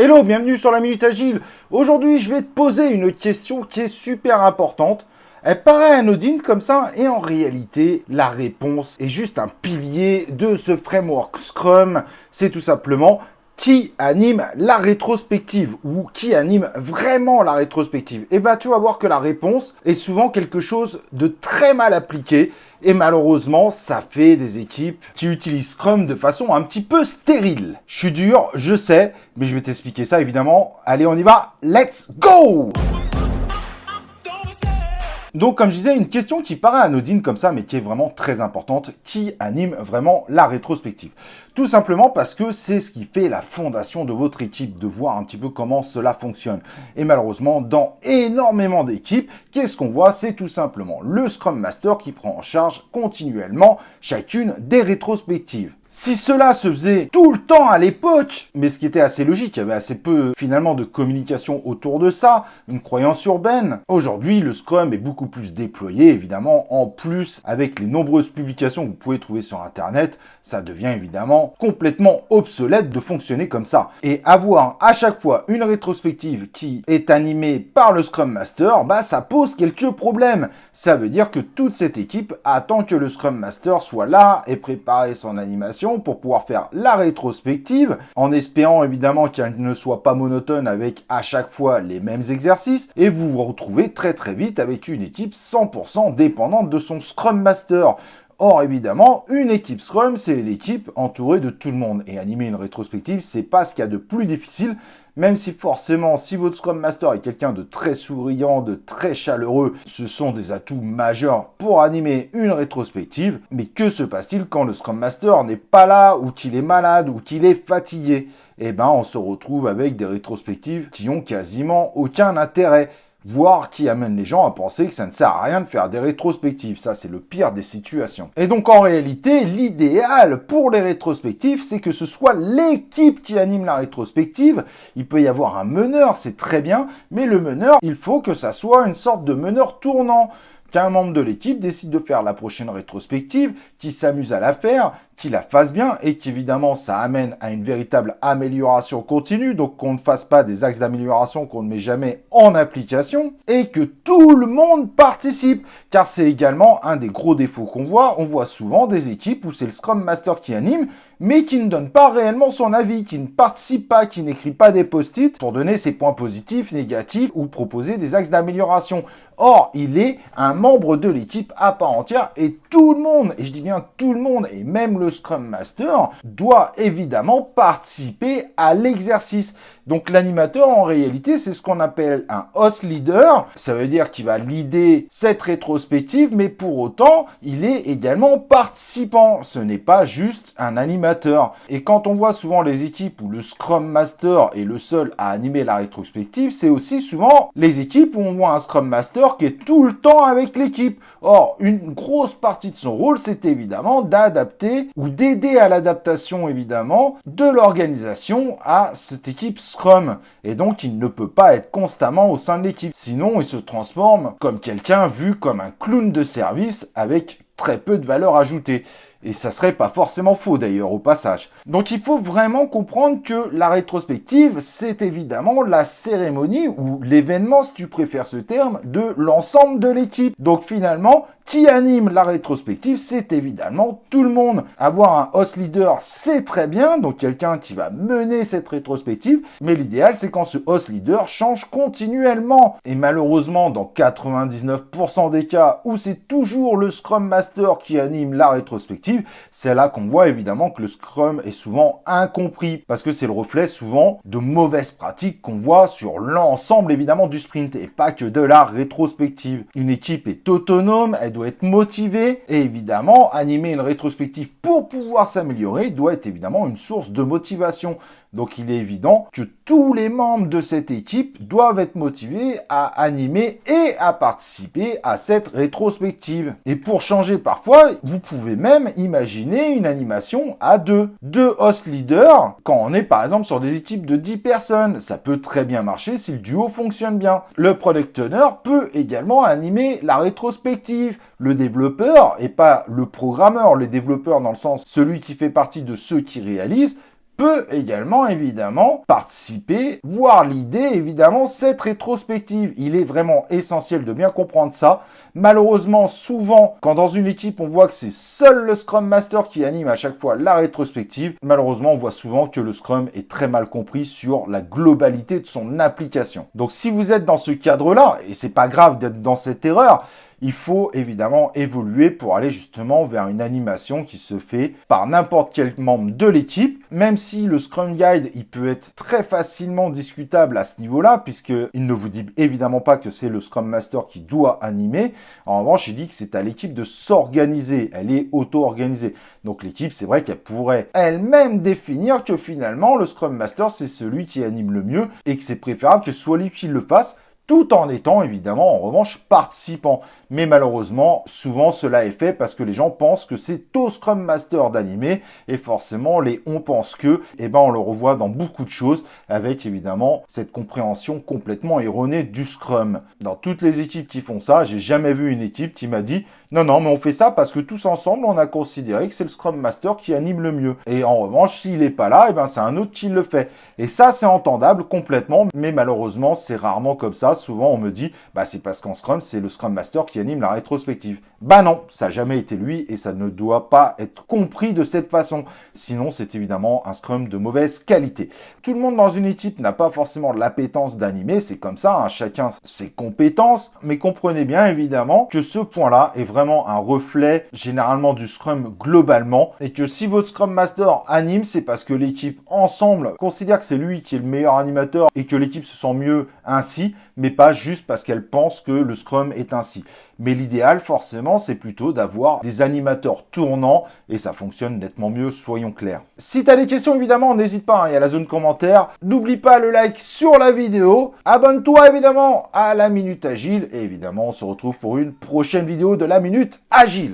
Hello, bienvenue sur la Minute Agile. Aujourd'hui, je vais te poser une question qui est super importante. Elle paraît anodine comme ça, et en réalité, la réponse est juste un pilier de ce framework Scrum. C'est tout simplement qui anime la rétrospective ou qui anime vraiment la rétrospective. Et ben, tu vas voir que la réponse est souvent quelque chose de très mal appliqué. Et malheureusement, ça fait des équipes qui utilisent Scrum de façon un petit peu stérile. Je suis dur, je sais, mais je vais t'expliquer ça évidemment. Allez, on y va, let's go! Donc, comme je disais, une question qui paraît anodine comme ça, mais qui est vraiment très importante, qui anime vraiment la rétrospective. Tout simplement parce que c'est ce qui fait la fondation de votre équipe, de voir un petit peu comment cela fonctionne. Et malheureusement, dans énormément d'équipes, qu'est-ce qu'on voit? C'est tout simplement le Scrum Master qui prend en charge continuellement chacune des rétrospectives. Si cela se faisait tout le temps à l'époque, mais ce qui était assez logique, il y avait assez peu finalement de communication autour de ça, une croyance urbaine. Aujourd'hui, le Scrum est beaucoup plus déployé, évidemment, en plus avec les nombreuses publications que vous pouvez trouver sur Internet, ça devient évidemment complètement obsolète de fonctionner comme ça. Et avoir à chaque fois une rétrospective qui est animée par le Scrum Master, ça pose quelques problèmes. Ça veut dire que toute cette équipe attend que le Scrum Master soit là et prépare son animation pour pouvoir faire la rétrospective, en espérant évidemment qu'elle ne soit pas monotone avec à chaque fois les mêmes exercices, et vous vous retrouvez très vite avec une équipe 100% dépendante de son Scrum Master. Or, évidemment, une équipe Scrum, c'est l'équipe entourée de tout le monde. Et animer une rétrospective, c'est pas ce qu'il y a de plus difficile, même si forcément, si votre Scrum Master est quelqu'un de très souriant, de très chaleureux, ce sont des atouts majeurs pour animer une rétrospective. Mais que se passe-t-il quand le Scrum Master n'est pas là, ou qu'il est malade, ou qu'il est fatigué? On se retrouve avec des rétrospectives qui ont quasiment aucun intérêt, voire qui amène les gens à penser que ça ne sert à rien de faire des rétrospectives. Ça, c'est le pire des situations. Et donc, en réalité, l'idéal pour les rétrospectives, c'est que ce soit l'équipe qui anime la rétrospective. Il peut y avoir un meneur, c'est très bien, mais le meneur, il faut que ça soit une sorte de meneur tournant. Qu'un membre de l'équipe décide de faire la prochaine rétrospective, qui s'amuse à la faire, qui la fasse bien et qu'évidemment ça amène à une véritable amélioration continue, donc qu'on ne fasse pas des axes d'amélioration qu'on ne met jamais en application et que tout le monde participe, car c'est également un des gros défauts qu'on voit. On voit souvent des équipes où c'est le Scrum Master qui anime, mais qui ne donne pas réellement son avis, qui ne participe pas, qui n'écrit pas des post-it pour donner ses points positifs, négatifs ou proposer des axes d'amélioration. Or, il est un membre de l'équipe à part entière et tout le monde, et je dis bien tout le monde, et même le Scrum Master, doit évidemment participer à l'exercice. Donc l'animateur, en réalité, c'est ce qu'on appelle un host leader. Ça veut dire qu'il va leader cette rétrospective, mais pour autant, il est également participant. Ce n'est pas juste un animateur. Et quand on voit souvent les équipes où le Scrum Master est le seul à animer la rétrospective, c'est aussi souvent les équipes où on voit un Scrum Master qui est tout le temps avec l'équipe. Or, une grosse partie de son rôle, c'est évidemment d'adapter ou d'aider à l'adaptation, évidemment, de l'organisation à cette équipe Scrum. Et donc, il ne peut pas être constamment au sein de l'équipe. Sinon, il se transforme comme quelqu'un vu comme un clown de service avec très peu de valeur ajoutée. Et ça serait pas forcément faux d'ailleurs au passage. Donc il faut vraiment comprendre que la rétrospective, c'est évidemment la cérémonie ou l'événement, si tu préfères ce terme, de l'ensemble de l'équipe. Donc finalement, qui anime la rétrospective, c'est évidemment tout le monde. Avoir un host leader, c'est très bien, donc quelqu'un qui va mener cette rétrospective, mais l'idéal, c'est quand ce host leader change continuellement. Et malheureusement, dans 99% des cas où c'est toujours le Scrum Master qui anime la rétrospective, c'est là qu'on voit évidemment que le Scrum est souvent incompris, parce que c'est le reflet souvent de mauvaises pratiques qu'on voit sur l'ensemble évidemment du sprint, et pas que de la rétrospective. Une équipe est autonome, elle doit être motivée, et évidemment, animer une rétrospective pour pouvoir s'améliorer doit être évidemment une source de motivation. Donc il est évident que tous les membres de cette équipe doivent être motivés à animer et à participer à cette rétrospective. Et pour changer parfois, vous pouvez même imaginer une animation à deux. Deux host leaders, quand on est par exemple sur des équipes de 10 personnes. Ça peut très bien marcher si le duo fonctionne bien. Le product owner peut également animer la rétrospective. Le développeur, et pas le programmeur, le développeur dans le sens celui qui fait partie de ceux qui réalisent, peut également évidemment participer, voir l'idée évidemment cette rétrospective. Il est vraiment essentiel de bien comprendre ça. Malheureusement, souvent, quand dans une équipe on voit que c'est seul le Scrum Master qui anime à chaque fois la rétrospective, malheureusement on voit souvent que le Scrum est très mal compris sur la globalité de son application. Donc si vous êtes dans ce cadre-là, et c'est pas grave d'être dans cette erreur, il faut évidemment évoluer pour aller justement vers une animation qui se fait par n'importe quel membre de l'équipe, même si le Scrum Guide, il peut être très facilement discutable à ce niveau-là, puisqu'il ne vous dit évidemment pas que c'est le Scrum Master qui doit animer. En revanche, il dit que c'est à l'équipe de s'organiser, elle est auto-organisée. Donc l'équipe, c'est vrai qu'elle pourrait elle-même définir que finalement, le Scrum Master, c'est celui qui anime le mieux et que c'est préférable que ce soit lui qui le fasse, tout en étant évidemment en revanche participant. Mais malheureusement, souvent cela est fait parce que les gens pensent que c'est au Scrum Master d'animer et forcément les on pense que, on le revoit dans beaucoup de choses avec évidemment cette compréhension complètement erronée du Scrum. Dans toutes les équipes qui font ça, j'ai jamais vu une équipe qui m'a dit non, mais on fait ça parce que tous ensemble, on a considéré que c'est le Scrum Master qui anime le mieux. Et en revanche, s'il n'est pas là, c'est un autre qui le fait. Et ça, c'est entendable complètement, mais malheureusement, c'est rarement comme ça. Souvent, on me dit, c'est parce qu'en Scrum, c'est le Scrum Master qui anime la rétrospective. Non, ça n'a jamais été lui et ça ne doit pas être compris de cette façon. Sinon, c'est évidemment un Scrum de mauvaise qualité. Tout le monde dans une équipe n'a pas forcément l'appétence d'animer, c'est comme ça, hein, chacun ses compétences, mais comprenez bien évidemment que ce point-là est vraiment un reflet généralement du Scrum globalement et que si votre Scrum Master anime, c'est parce que l'équipe ensemble considère que c'est lui qui est le meilleur animateur et que l'équipe se sent mieux ainsi, mais pas juste parce qu'elle pense que le Scrum est ainsi. Mais l'idéal, forcément, c'est plutôt d'avoir des animateurs tournants et ça fonctionne nettement mieux, soyons clairs. Si tu as des questions, évidemment, n'hésite pas, il y a la zone commentaire. N'oublie pas le like sur la vidéo. Abonne-toi, évidemment, à la Minute Agile. Et évidemment, on se retrouve pour une prochaine vidéo de la Minute Agile.